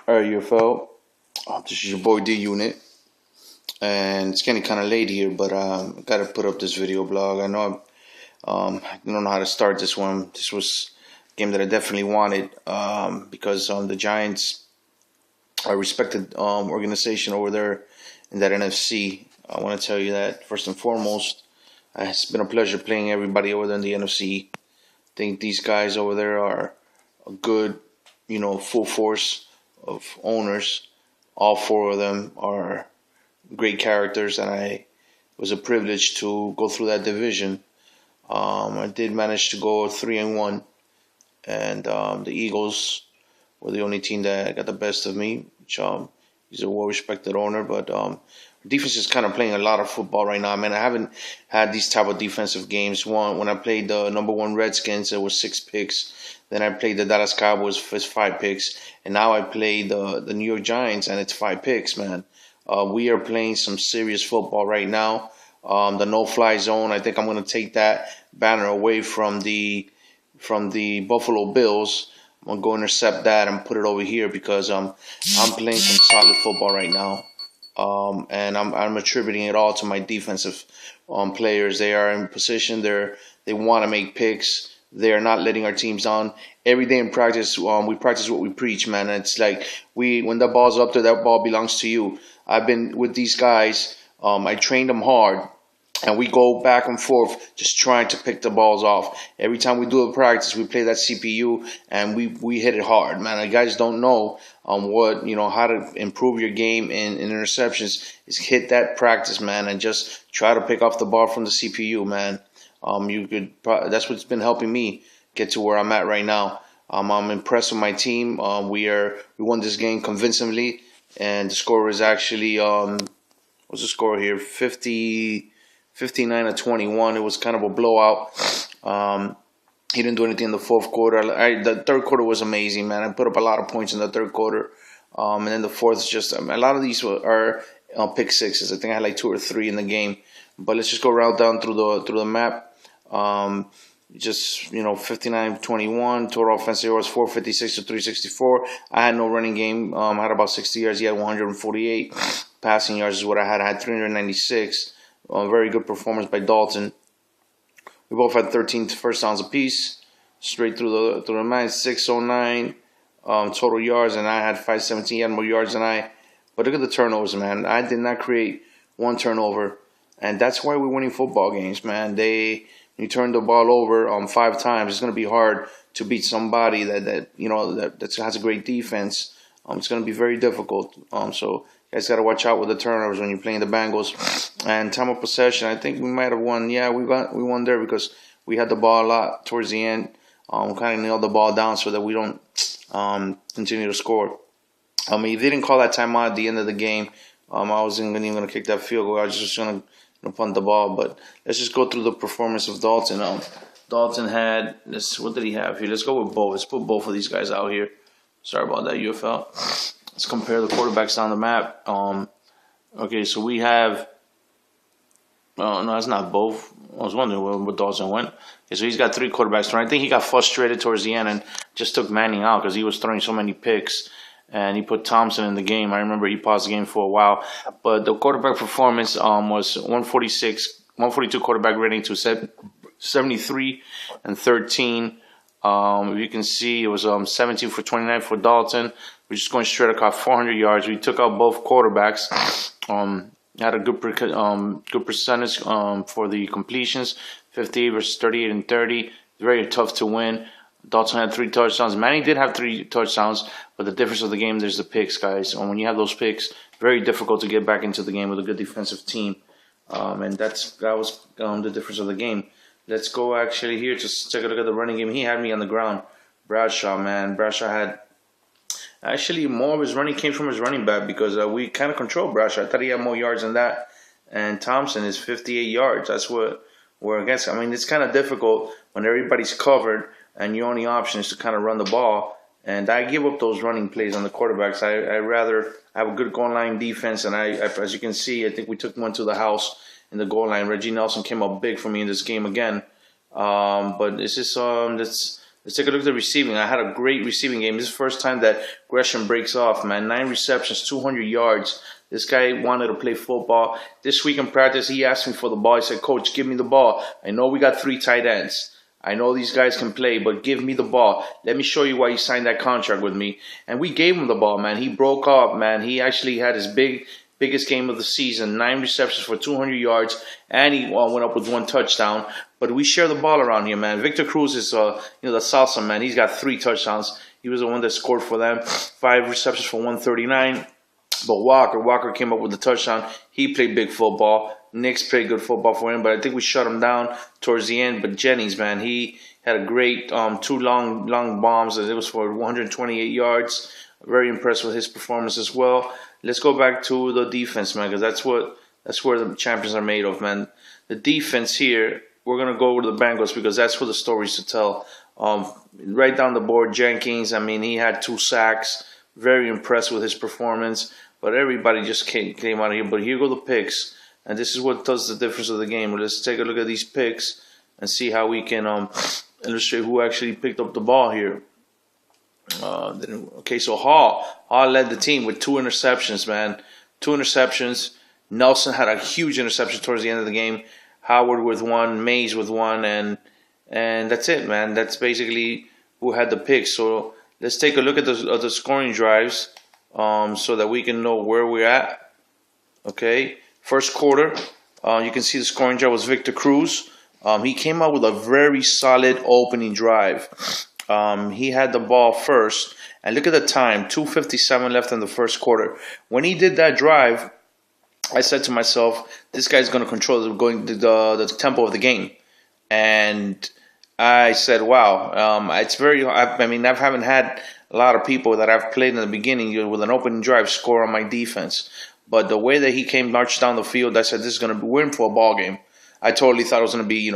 All right, UFL. This is your boy D Unit, and it's getting kind of late here, but I gotta put up this video blog. I know I don't know how to start this one. This was a game that I definitely wanted because the Giants are a respected organization over there in that NFC. I want to tell you that first and foremost, it's been a pleasure playing everybody over there in the NFC. I think these guys over there are a good, full force of owners. All four of them are great characters, and it was a privilege to go through that division. I did manage to go 3-1, and the Eagles were the only team that got the best of me. Which he's a well-respected owner, but defense is kind of playing a lot of football right now. Man, I haven't had these type of defensive games. When I played the #1 Redskins, it was 6 picks. Then I played the Dallas Cowboys for 5 picks, and now I play the New York Giants, and it's 5 picks. Man, we are playing some serious football right now. The no-fly zone. I think I'm going to take that banner away from the Buffalo Bills. I'm going to go intercept that and put it over here because I'm playing some solid football right now. And I'm attributing it all to my defensive players. They are in position. They want to make picks. They are not letting our teams down. Every day in practice, we practice what we preach, man. And it's like when the ball's up there, that ball belongs to you. I've been with these guys. I trained them hard. And we go back and forth just trying to pick the balls off. Every time we do a practice, we play that CPU and we hit it hard, man. The guys don't know how to improve your game in interceptions is hit that practice, man, and just try to pick off the ball from the CPU, man. That's what's been helping me get to where I'm at right now. I'm impressed with my team. We won this game convincingly, and the score is actually what's the score here? 59-21. It was kind of a blowout. He didn't do anything in the fourth quarter. The third quarter was amazing, man. I put up a lot of points in the third quarter. And then the fourth is just a lot of these are pick sixes. I think I had like 2 or 3 in the game. But let's just go right down through the map. 59-21. Total offensive yards 456 to 364. I had no running game. I had about 60 yards. He had 148. Passing yards is what I had. I had 396. Very good performance by Dalton. We both had 13 first downs apiece, straight through the match. 609 total yards, and I had 517. He had more yards than I. But look at the turnovers, man. I did not create one turnover, and that's why we're winning football games, man. You turn the ball over 5 times. It's going to be hard to beat somebody that has a great defense. It's going to be very difficult. So you guys got to watch out with the turnovers when you're playing the Bengals. And time of possession, I think we might have won. Yeah, we won there because we had the ball a lot towards the end. Kind of nailed the ball down so that we don't continue to score. If they didn't call that timeout at the end of the game, I wasn't even going to kick that field goal. I was just going to punt the ball. But let's just go through the performance of Dalton. Dalton had what did he have here? Let's go with both. Let's put both of these guys out here. Sorry about that, UFL. Let's compare the quarterbacks down the map. Okay, so we have. No, that's not both. I was wondering where Dalton went. Okay, so he's got 3 quarterbacks. I think he got frustrated towards the end and just took Manning out because he was throwing so many picks. And he put Thompson in the game. I remember he paused the game for a while. But the quarterback performance was 142 quarterback rating to 73 and 13. If you can see, it was 17 for 29 for Dalton. We're just going straight across 400 yards. We took out both quarterbacks. Had a good percentage for the completions, 58 versus 38 and 30. Very tough to win. Dalton had 3 touchdowns. Manning did have 3 touchdowns, but the difference of the game, there's the picks, guys. And when you have those picks, very difficult to get back into the game with a good defensive team. And that was the difference of the game. Let's go actually here. Just take a look at the running game. He had me on the ground. Bradshaw, man. Bradshaw had actually more of his running came from his running back because we kind of controlled Bradshaw. I thought he had more yards than that. And Thompson is 58 yards. That's what we're against. I mean, it's kind of difficult when everybody's covered and your only option is to kind of run the ball. And I give up those running plays on the quarterbacks. I rather have a good goal line defense. And as you can see, I think we took one to the house in the goal line. Reggie Nelson came up big for me in this game again. But it's just Let's take a look at the receiving. I had a great receiving game. This is the first time that Gresham breaks off, man. 9 receptions, 200 yards. This guy wanted to play football. This week in practice, he asked me for the ball. He said, Coach, give me the ball. I know we got 3 tight ends. I know these guys can play, but give me the ball. Let me show you why you signed that contract with me. And we gave him the ball, man. He broke up, man. He actually had his biggest game of the season, 9 receptions for 200 yards, and he went up with 1 touchdown. But we share the ball around here, man. Victor Cruz is, the salsa man. He's got 3 touchdowns. He was the one that scored for them. 5 receptions for 139. But Walker came up with the touchdown. He played big football. Knicks played good football for him, but I think we shut him down towards the end. But Jennings, man, he had a great 2 long bombs. It was for 128 yards. Very impressed with his performance as well. Let's go back to the defense, man, because that's where the champions are made of, man. The defense here, we're gonna go over to the Bengals because that's where the stories to tell. Right down the board, Jenkins. I mean, he had 2 sacks. Very impressed with his performance. But everybody just came out of here. But here go the picks. And this is what does the difference of the game. Let's take a look at these picks and see how we can illustrate who actually picked up the ball here. Okay, so Hall led the team with 2 interceptions, man. 2 interceptions. Nelson had a huge interception towards the end of the game. Howard with 1, Mays with 1, and that's it, man. That's basically who had the picks. So let's take a look at the scoring drives so that we can know where we're at. Okay. First quarter, you can see the scoring drive was Victor Cruz. He came out with a very solid opening drive. He had the ball first. And look at the time, 2:57 left in the first quarter. When he did that drive, I said to myself, this guy's going to control the tempo of the game. And I said, wow, it's very, I haven't had a lot of people that I've played in the beginning with an opening drive score on my defense. But the way that he marched down the field, I said, this is going to be win for a ball game. I totally thought it was going to be,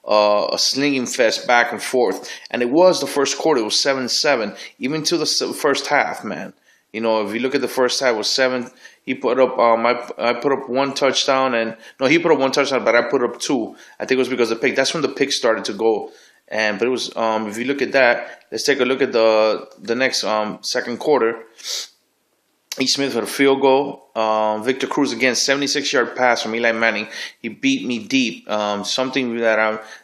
a slinging fest back and forth. And it was the first quarter. It was 7-7, even to the first half, man. If you look at the first half, it was 7. He put up, I put up 1 touchdown. He put up 1 touchdown, but I put up 2. I think it was because of the pick. That's when the pick started to go. But it was, if you look at that, let's take a look at the next second quarter. E. Smith with a field goal. Victor Cruz again, 76-yard pass from Eli Manning. He beat me deep. Something that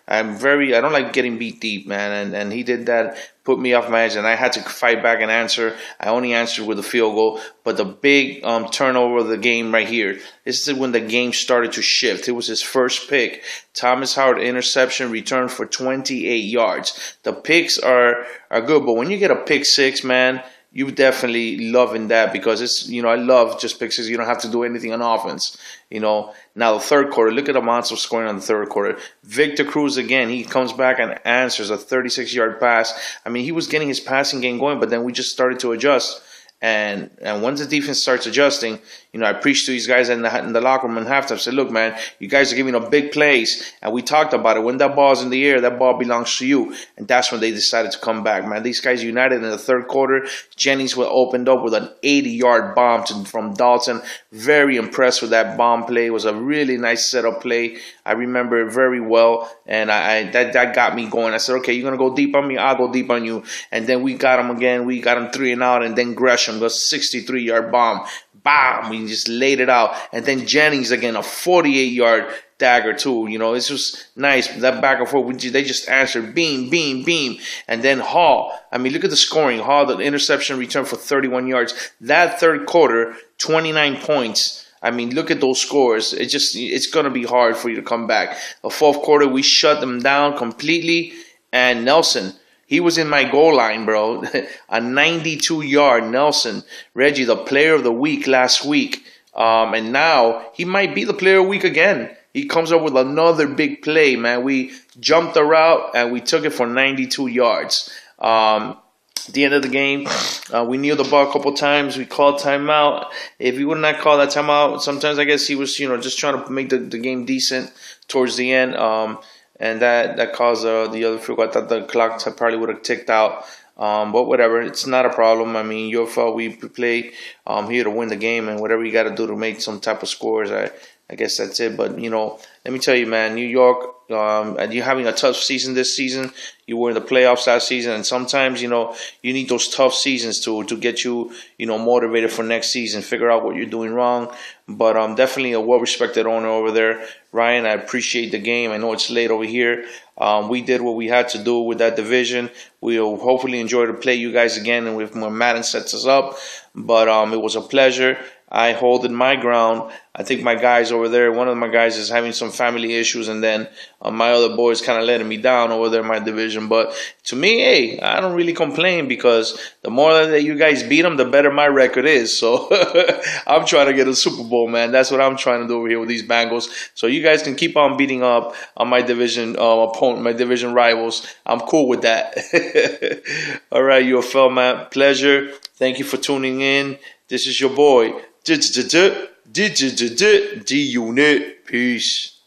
I don't like getting beat deep, man. And he did that, put me off my edge, and I had to fight back and answer. I only answered with a field goal. But the big turnover of the game right here, this is when the game started to shift. It was his first pick. Thomas Howard interception, return for 28 yards. The picks are good, but when you get a pick 6, man, you definitely loving that because it's, I love just pick 6. You don't have to do anything on offense, Now the third quarter, look at the amounts of scoring on the third quarter. Victor Cruz again, he comes back and answers a 36-yard pass. He was getting his passing game going, but then we just started to adjust. And once the defense starts adjusting, I preached to these guys in the locker room and halftime. I said, look, man, you guys are giving up big plays. And we talked about it. When that ball's in the air, that ball belongs to you. And that's when they decided to come back, man. These guys united in the third quarter. Jennings opened up with an 80-yard bomb from Dalton. Very impressed with that bomb play. It was a really nice setup play. I remember it very well. And that got me going. I said, okay, you're going to go deep on me? I'll go deep on you. And then we got him again. We got him 3 and out. And then Gresham, the 63-yard bomb. Bam! We just laid it out. And then Jennings again, a 48-yard dagger too. This was nice. That back and forth, they just answered beam, beam, beam. And then Hall. Look at the scoring. Hall, the interception return for 31 yards. That third quarter, 29 points. Look at those scores. It's going to be hard for you to come back. The fourth quarter, we shut them down completely. And Nelson, he was in my goal line, bro. A 92-yard Nelson. Reggie, the player of the week last week. And now he might be the player of the week again. He comes up with another big play, man. We jumped the route and we took it for 92 yards. At the end of the game, we kneeled the ball a couple times. We called timeout. If he would not call that timeout, sometimes I guess he was, just trying to make the game decent towards the end. And that caused the other field goal. I thought the clock probably would have ticked out. But whatever, it's not a problem. Your fault. We play here to win the game, and whatever you got to do to make some type of scores, I guess that's it. But, let me tell you, man, New York and you're having a tough season this season. You were in the playoffs last season, and sometimes you need those tough seasons to get you motivated for next season. Figure out what you're doing wrong. But definitely a well-respected owner over there, Ryan. I appreciate the game. I know it's late over here. We did what we had to do with that division. We'll hopefully enjoy to play you guys again, and with when Madden sets us up. But it was a pleasure. I holding my ground. I think my guys over there, one of my guys is having some family issues, and then my other boys kind of letting me down over there in my division. But to me, hey, I don't really complain, because the more that you guys beat them, the better my record is. So I'm trying to get a Super Bowl, man. That's what I'm trying to do over here with these Bengals. So you guys can keep on beating up on my division opponent, my division rivals. I'm cool with that. All right, UFL, man. Pleasure. Thank you for tuning in. This is your boy, D-Unit. Peace.